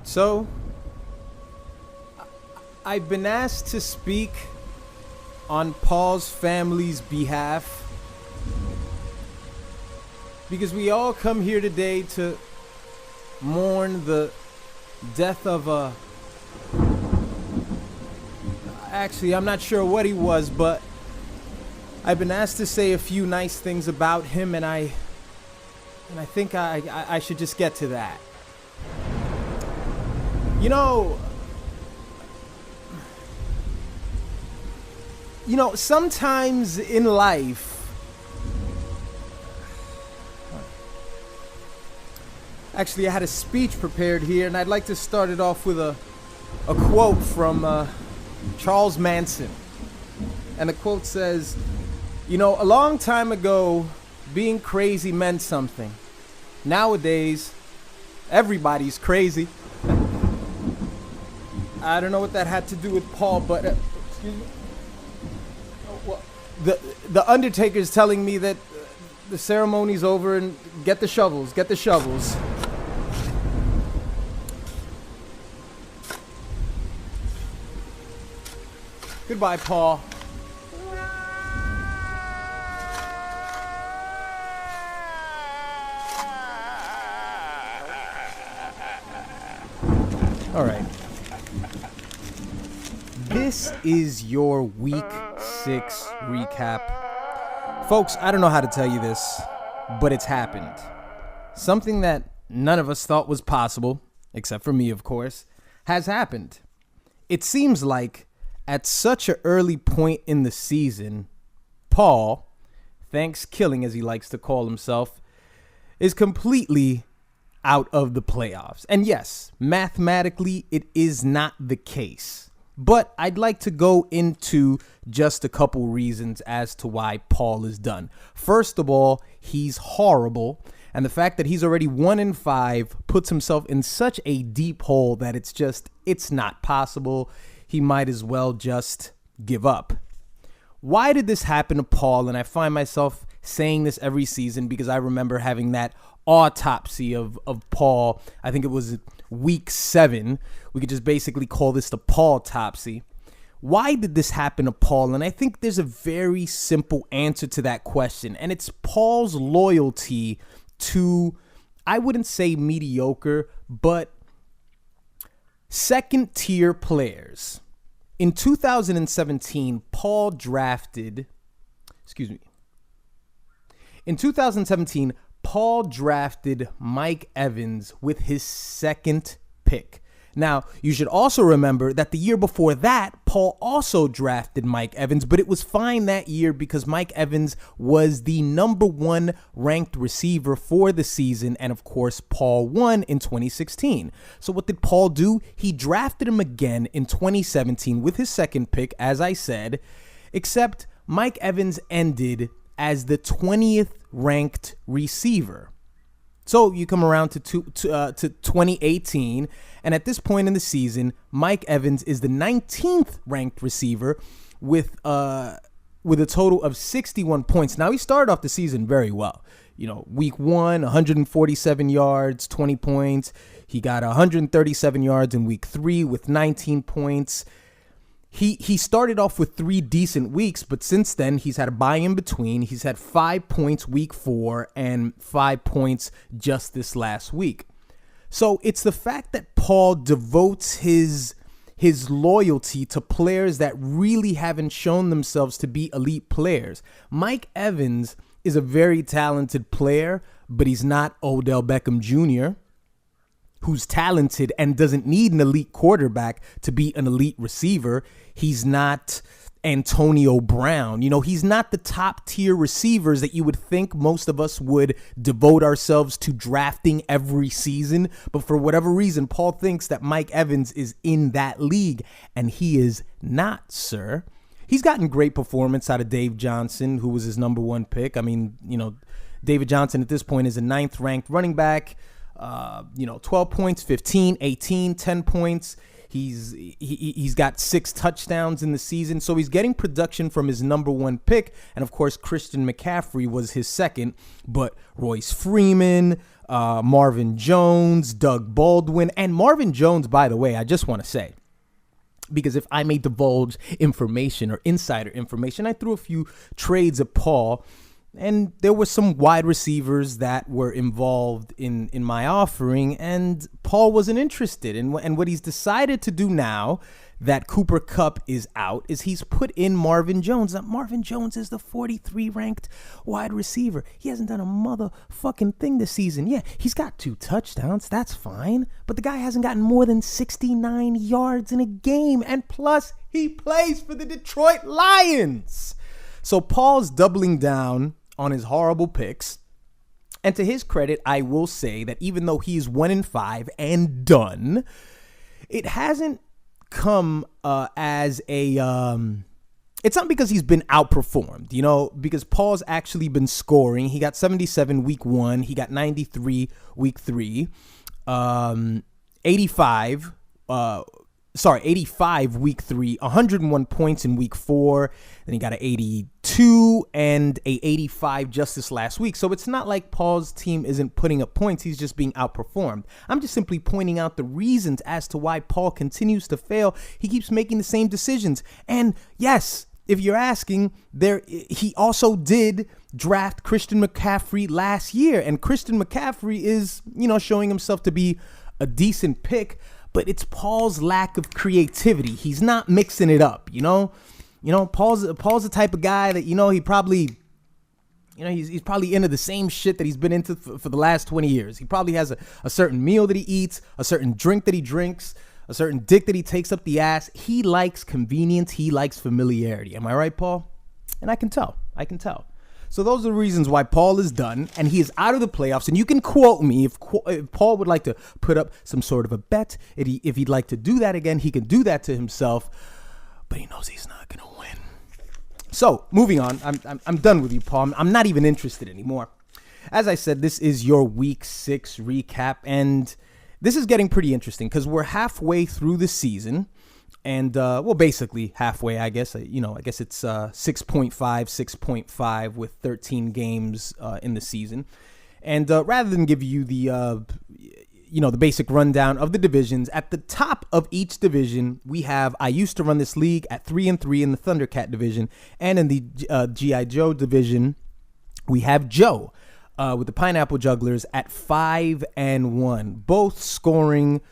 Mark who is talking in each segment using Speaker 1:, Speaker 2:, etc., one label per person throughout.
Speaker 1: So, I've been asked to speak on Paul's family's behalf because we all come here today to mourn the death of a... Actually, I'm not sure what he was, but I've been asked to say a few nice things about him, and I think I should just get to that. You know, sometimes in life, actually I had a speech prepared here, and I'd like to start it off with a quote from Charles Manson. And the quote says, a long time ago, being crazy meant something. Nowadays, everybody's crazy. I don't know what that had to do with Paul, but excuse me. Well, the Undertaker's telling me that the ceremony's over and get the shovels. Goodbye, Paul. All right. This is your Week 6 recap. Folks, I don't know how to tell you this, but it's happened. Something that none of us thought was possible, except for me, of course, has happened. It seems like at such an early point in the season, Paul, Thanks-killing as he likes to call himself, is completely out of the playoffs. And yes, mathematically, it is not the case. But I'd like to go into just a couple reasons as to why Paul is done. First of all, he's horrible. And the fact that he's already 1-5 puts himself in such a deep hole that it's not possible. He might as well just give up. Why did this happen to Paul? And I find myself saying this every season because I remember having that autopsy of Paul. I think it was week 7. We could just basically call this the Paul-topsy. Why did this happen to Paul? And I think there's a very simple answer to that question. And it's Paul's loyalty to, I wouldn't say mediocre, but second-tier players. In 2017, Paul drafted Mike Evans with his second pick. Now, you should also remember that the year before that, Paul also drafted Mike Evans, but it was fine that year because Mike Evans was the number 1 ranked receiver for the season, and of course, Paul won in 2016. So what did Paul do? He drafted him again in 2017 with his second pick, as I said, except Mike Evans ended as the 20th ranked receiver. So you come around to 2018, and at this point in the season, Mike Evans is the 19th ranked receiver with a total of 61 points. Now, he started off the season very well. Week 1, 147 yards, 20 points. He got 137 yards in week 3 with 19 points. He started off with 3 decent weeks, but since then he's had a bye in between. He's had 5 points week 4 and 5 points just this last week. So it's the fact that Paul devotes his loyalty to players that really haven't shown themselves to be elite players. Mike Evans is a very talented player, but he's not Odell Beckham Jr., who's talented and doesn't need an elite quarterback to be an elite receiver. He's not Antonio Brown. He's not the top tier receivers that you would think most of us would devote ourselves to drafting every season. But for whatever reason, Paul thinks that Mike Evans is in that league, and he is not, sir. He's gotten great performance out of Dave Johnson, who was his number 1 pick. I mean, David Johnson at this point is a 9th ranked running back. 12 points, 15, 18, 10 points. He's got 6 touchdowns in the season. So he's getting production from his number 1 pick. And of course, Christian McCaffrey was his second. But Royce Freeman, Marvin Jones, Doug Baldwin, and Marvin Jones, by the way, I just want to say, because if I may divulge information or insider information, I threw a few trades at Paul, and there were some wide receivers that were involved in my offering, and Paul wasn't interested. And what he's decided to do now that Cooper Kupp is out is he's put in Marvin Jones. Now, Marvin Jones is the 43 ranked wide receiver. He hasn't done a motherfucking thing this season. Yeah, he's got 2 touchdowns. That's fine. But the guy hasn't gotten more than 69 yards in a game. And plus, he plays for the Detroit Lions. So Paul's doubling down on his horrible picks. And to his credit, I will say that even though he's 1-5 and done, it hasn't come as a it's not because he's been outperformed, because Paul's actually been scoring. He got 77 week 1, he got 93 week 3, 85 week 3, 101 points in week 4, then he got an 82 and a 85 just this last week. So it's not like Paul's team isn't putting up points, he's just being outperformed. I'm just simply pointing out the reasons as to why Paul continues to fail. He keeps making the same decisions. And yes, if you're asking, he also did draft Christian McCaffrey last year, and Christian McCaffrey is, showing himself to be a decent pick. But it's Paul's lack of creativity. He's not mixing it up, Paul's the type of guy that, he probably, he's probably into the same shit that he's been into for the last 20 years. He probably has a certain meal that he eats, a certain drink that he drinks, a certain dick that he takes up the ass. He likes convenience. He likes familiarity. Am I right, Paul? And I can tell. So those are the reasons why Paul is done, and he is out of the playoffs. And you can quote me if Paul would like to put up some sort of a bet. If he'd like to do that again, he can do that to himself. But he knows he's not going to win. So moving on, I'm done with you, Paul. I'm not even interested anymore. As I said, this is your Week 6 recap, and this is getting pretty interesting because we're halfway through the season. And, basically halfway, I guess. I guess it's 6.5 with 13 games in the season. And rather than give you the basic rundown of the divisions, at the top of each division, I used to run this league at 3-3 in the Thundercat division. And in the G.I. Joe division, we have Joe with the Pineapple Jugglers at 5-1, both scoring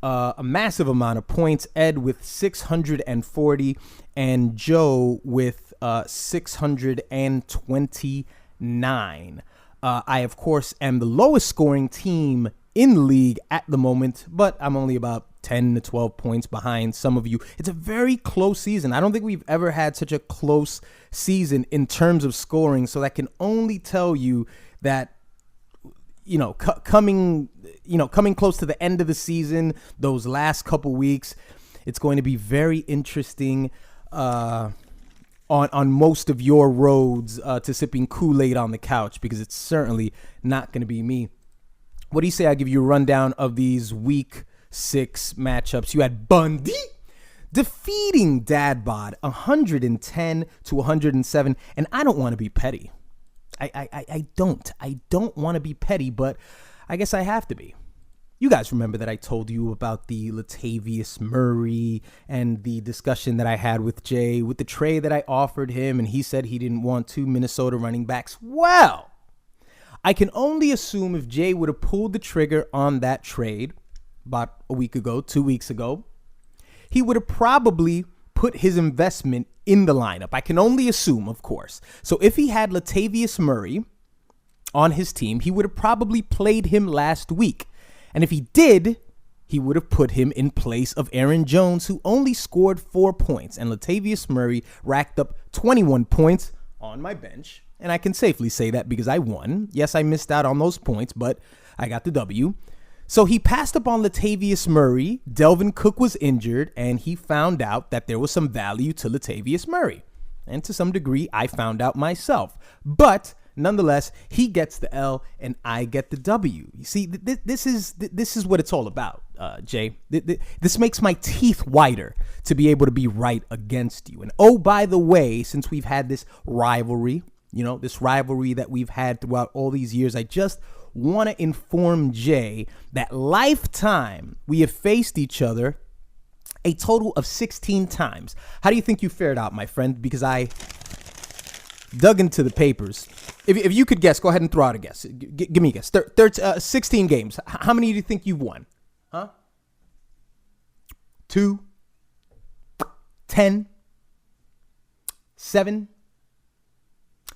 Speaker 1: a massive amount of points. Ed with 640 and Joe with 629. I, of course, am the lowest scoring team in the league at the moment, but I'm only about 10 to 12 points behind some of you. It's a very close season. I don't think we've ever had such a close season in terms of scoring, so that can only tell you that coming close to the end of the season, those last couple weeks, it's going to be very interesting on most of your roads to sipping Kool-Aid on the couch, because it's certainly not going to be me. What do you say I give you a rundown of these Week 6 matchups? You had Bundy defeating Dad Bod 110 to 107, and I don't want to be petty. I don't want to be petty, but I guess I have to be. You guys remember that I told you about the Latavius Murray and the discussion that I had with Jay with the trade that I offered him, and he said he didn't want 2 Minnesota running backs. Well, I can only assume if Jay would have pulled the trigger on that trade about a week ago, 2 weeks ago, he would have probably put his investment in the lineup. I can only assume, of course. So if he had Latavius Murray on his team, he would have probably played him last week. And if he did, he would have put him in place of Aaron Jones, who only scored 4 points. And Latavius Murray racked up 21 points on my bench. And I can safely say that because I won. Yes, I missed out on those points, but I got the W. So he passed up on Latavius Murray. Delvin Cook was injured, and he found out that there was some value to Latavius Murray. And to some degree, I found out myself. But nonetheless, he gets the L and I get the W. You see, this is what it's all about, Jay. This makes my teeth whiter to be able to be right against you. And oh, by the way, since we've had this rivalry, this rivalry that we've had throughout all these years, I just want to inform Jay that lifetime we have faced each other a total of 16 times. How do you think you fared out, my friend? Because I dug into the papers. If you could guess, go ahead and throw out a guess. Give me a guess. 16 games. How many do you think you've won? Huh? 2? 10? 7?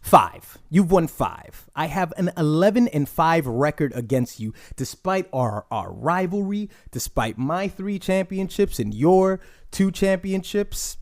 Speaker 1: 5. You've won 5. I have an 11-5 record against you, despite our rivalry, despite my 3 championships and your 2 championships.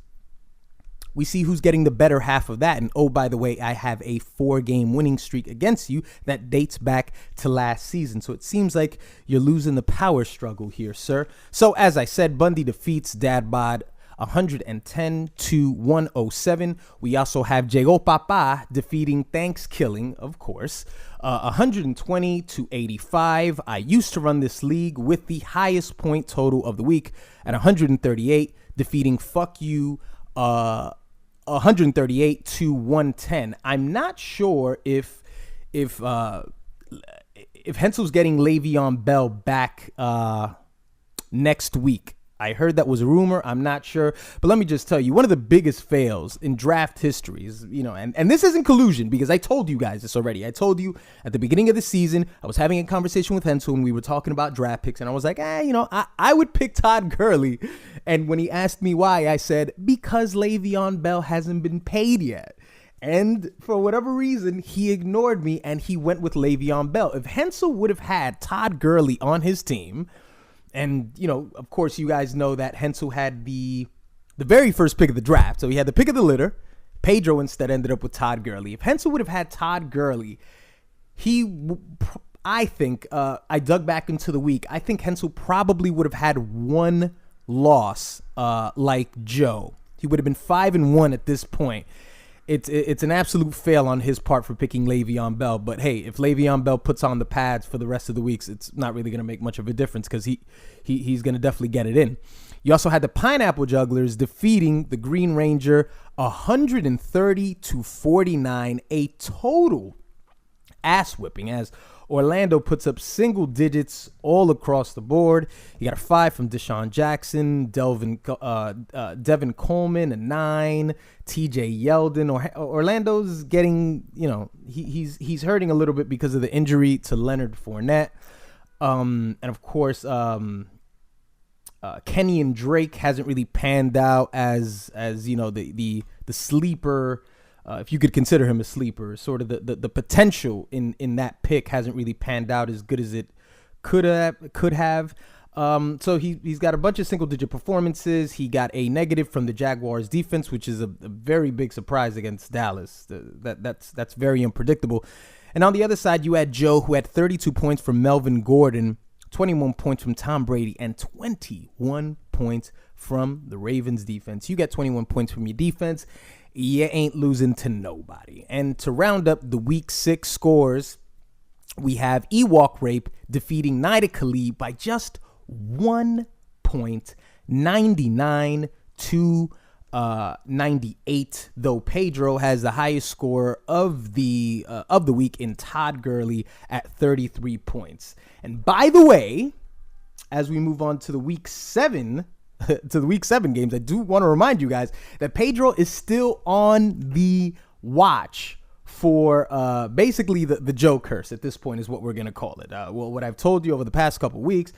Speaker 1: We see who's getting the better half of that. And oh, by the way, I have a 4-game winning streak against you that dates back to last season. So it seems like you're losing the power struggle here, sir. So as I said, Bundy defeats Dad Bod 110-107. We also have Jego Papa defeating Thanks-Killing, of course, 120-85. I used to run this league with the highest point total of the week at 138, defeating Fuck You 138-110. I'm not sure if Hensel's getting Le'Veon Bell back next week. I heard that was a rumor. I'm not sure. But let me just tell you, one of the biggest fails in draft history is, and this isn't collusion because I told you guys this already. I told you at the beginning of the season, I was having a conversation with Hensel and we were talking about draft picks. And I was like, I would pick Todd Gurley. And when he asked me why, I said, because Le'Veon Bell hasn't been paid yet. And for whatever reason, he ignored me and he went with Le'Veon Bell. If Hensel would have had Todd Gurley on his team, and, of course, you guys know that Hensel had the very first pick of the draft. So he had the pick of the litter. Pedro instead ended up with Todd Gurley. If Hensel would have had Todd Gurley, I think, I dug back into the week. I think Hensel probably would have had one loss like Joe. He would have been 5-1 at this point. It's an absolute fail on his part for picking Le'Veon Bell. But hey, if Le'Veon Bell puts on the pads for the rest of the weeks, it's not really going to make much of a difference because he's going to definitely get it in. You also had the Pineapple Jugglers defeating the Green Ranger 130-49, a total ass whipping as Orlando puts up single digits all across the board. You got a 5 from Deshaun Jackson, Devin Coleman, a 9, TJ Yeldon. Orlando's getting, he's hurting a little bit because of the injury to Leonard Fournette. And of course, Kenny and Drake hasn't really panned out as the sleeper. If you could consider him a sleeper, sort of the potential in that pick hasn't really panned out as good as it could have. So he's got a bunch of single-digit performances. He got a negative from the Jaguars defense, which is a very big surprise against Dallas. That's very unpredictable. And on the other side, you had Joe, who had 32 points from Melvin Gordon, 21 points from Tom Brady, and 21 points from the Ravens defense. You got 21 points from your defense. You ain't losing to nobody. And to round up the week 6 scores, we have Ewok Rape defeating Nida Khalid by just 1 point, 99-98. Though Pedro has the highest score of the week in Todd Gurley at 33 points. And by the way, as we move on to the week 7 games, I do want to remind you guys that Pedro is still on the watch for basically the Joe curse at this point is what we're going to call it. What I've told you over the past couple weeks,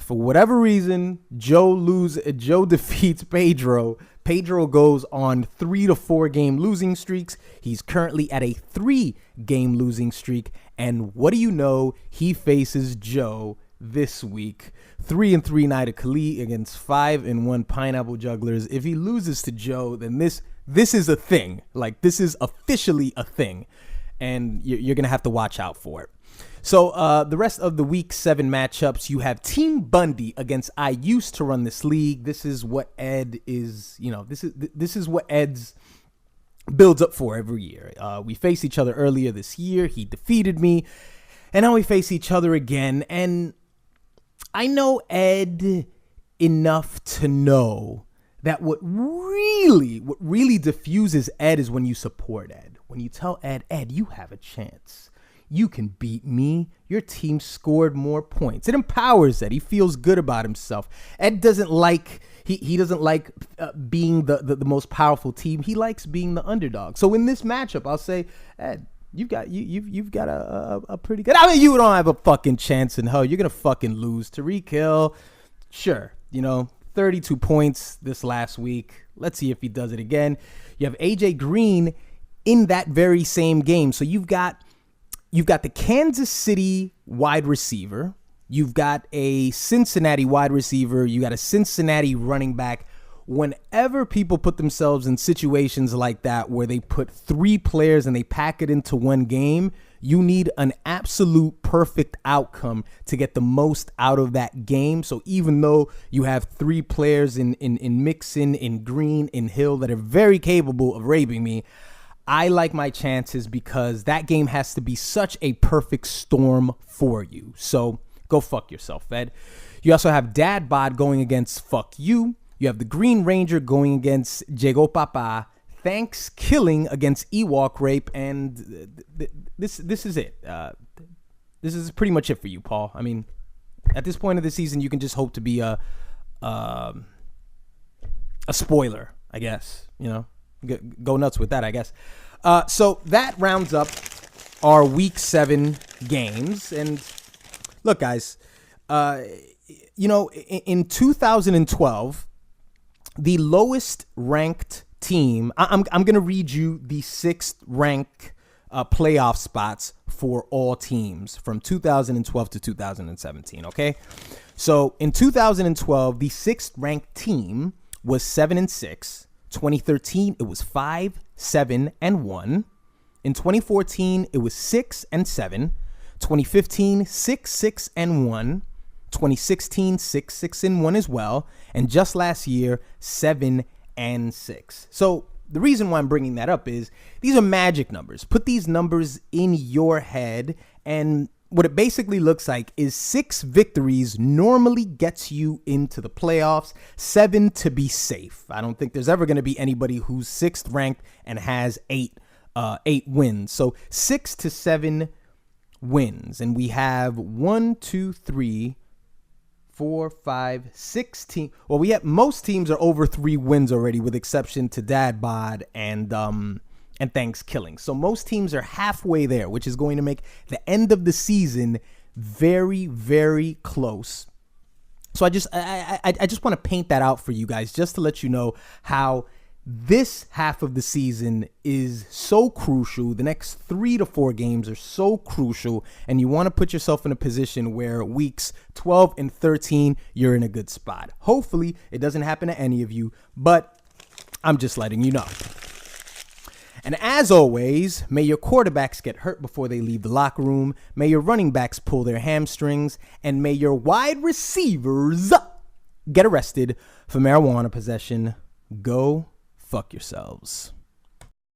Speaker 1: for whatever reason, Joe defeats Pedro. Pedro goes on 3 to 4 game losing streaks. He's currently at a 3-game losing streak. And what do you know? He faces Joe this week. 3-3 Nida Khalid against 5-1 Pineapple Jugglers. If he loses to Joe, then this is a thing. Like, this is officially a thing. And you're going to have to watch out for it. So the rest of the week 7 matchups, you have Team Bundy against I Used to Run This League. This is what Ed is, this is what Ed's builds up for every year. We faced each other earlier this year. He defeated me. And now we face each other again. And I know Ed enough to know that what really diffuses Ed is when you support Ed. When you tell Ed, you have a chance. You can beat me. Your team scored more points. It empowers Ed. He feels good about himself. Ed doesn't like he doesn't like being the most powerful team. He likes being the underdog. So in this matchup, I'll say, Ed, you've got a pretty good. I mean, you don't have a fucking chance in hell. You're gonna fucking lose. Tyreek Hill, sure, 32 points this last week. Let's see if he does it again. You have AJ Green in that very same game. So you've got the Kansas City wide receiver. You've got a Cincinnati wide receiver. You got a Cincinnati running back. Whenever people put themselves in situations like that where they put 3 players and they pack it into one game, you need an absolute perfect outcome to get the most out of that game. So even though you have 3 players in Mixon, in Green, in Hill that are very capable of raping me, I like my chances because that game has to be such a perfect storm for you. So go fuck yourself, Ed. You also have Dad Bod going against Fuck You. You have the Green Ranger going against Jego Papa. Thanks Killing against Ewok Rape. And this is it. This is pretty much it for you, Paul. I mean, at this point of the season, you can just hope to be a spoiler, I guess. Go nuts with that, I guess. So that rounds up our Week 7 games. And look, guys, in 2012, the lowest ranked team, I'm going to read you the 6th ranked playoff spots for all teams from 2012 to 2017, okay? So in 2012, the 6th ranked team was 7-6. 2013, it was 5-7-1. In 2014, it was 6-7. 2015, 6-6-1. 2016, 6-6-1 as well. And just last year, 7-6. So the reason why I'm bringing that up is these are magic numbers. Put these numbers in your head, and what it basically looks like is 6 victories normally gets you into the playoffs, 7 to be safe. I don't think there's ever going to be anybody who's 6th ranked and has 8 wins. So 6 to 7 wins. And we have 1, 2, 3, 4, 5, 6 teams. Well, we have most teams are over 3 wins already, with exception to Dad Bod and Thanks Killing. So most teams are halfway there, which is going to make the end of the season very, very close. So I just want to paint that out for you guys, just to let you know how this half of the season is so crucial. The next 3 to 4 games are so crucial, and you want to put yourself in a position where weeks 12 and 13, you're in a good spot. Hopefully it doesn't happen to any of you, but I'm just letting you know. And as always, may your quarterbacks get hurt before they leave the locker room. May your running backs pull their hamstrings. And may your wide receivers get arrested for marijuana possession. Go fuck yourselves.